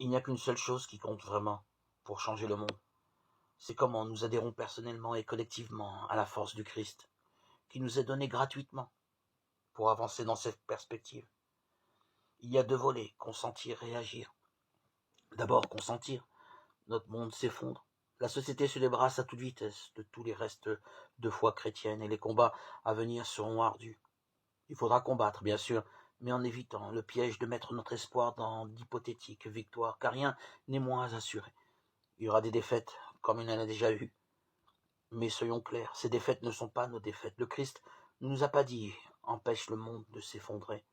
Il n'y a qu'une seule chose qui compte vraiment pour changer le monde. C'est comment nous adhérons personnellement et collectivement à la force du Christ, qui nous est donnée gratuitement pour avancer dans cette perspective. Il y a deux volets, consentir et agir. D'abord, consentir. Notre monde s'effondre. La société se débarrasse à toute vitesse de tous les restes de foi chrétienne et les combats à venir seront ardus. Il faudra combattre, bien sûr, mais en évitant le piège de mettre notre espoir dans d'hypothétiques victoires, car rien n'est moins assuré. Il y aura des défaites, comme il y en a déjà eu. Mais soyons clairs, ces défaites ne sont pas nos défaites. Le Christ ne nous a pas dit « empêche le monde de s'effondrer ».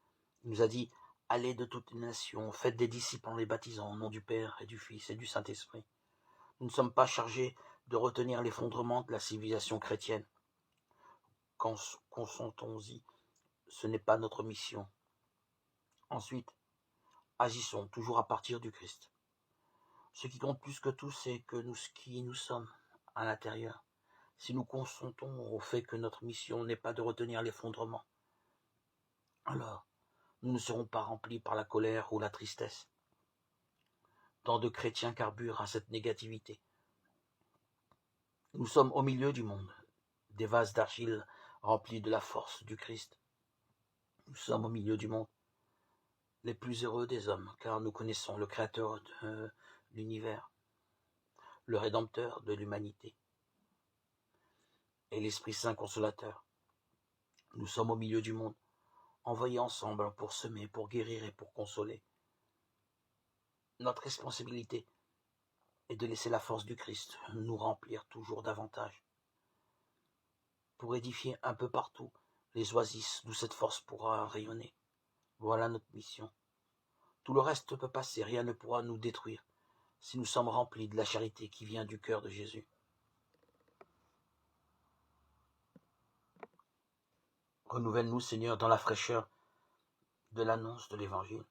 Il nous a dit « allez de toutes les nations, faites des disciples en les baptisant au nom du Père et du Fils et du Saint-Esprit ». Nous ne sommes pas chargés de retenir l'effondrement de la civilisation chrétienne. Consentons-y, ce n'est pas notre mission. Ensuite, agissons toujours à partir du Christ. Ce qui compte plus que tout, c'est que qui nous sommes à l'intérieur. Si nous consentons au fait que notre mission n'est pas de retenir l'effondrement, alors nous ne serons pas remplis par la colère ou la tristesse. Tant de chrétiens carburent à cette négativité. Nous sommes au milieu du monde, des vases d'argile remplis de la force du Christ. Nous sommes au milieu du monde, les plus heureux des hommes, car nous connaissons le Créateur de l'univers, le Rédempteur de l'humanité et l'Esprit Saint Consolateur. Nous sommes au milieu du monde, envoyés ensemble pour semer, pour guérir et pour consoler. Notre responsabilité est de laisser la force du Christ nous remplir toujours davantage, pour édifier un peu partout les oasis d'où cette force pourra rayonner. Voilà notre mission. Tout le reste peut passer, rien ne pourra nous détruire, si nous sommes remplis de la charité qui vient du cœur de Jésus. Renouvelle-nous, Seigneur, dans la fraîcheur de l'annonce de l'Évangile.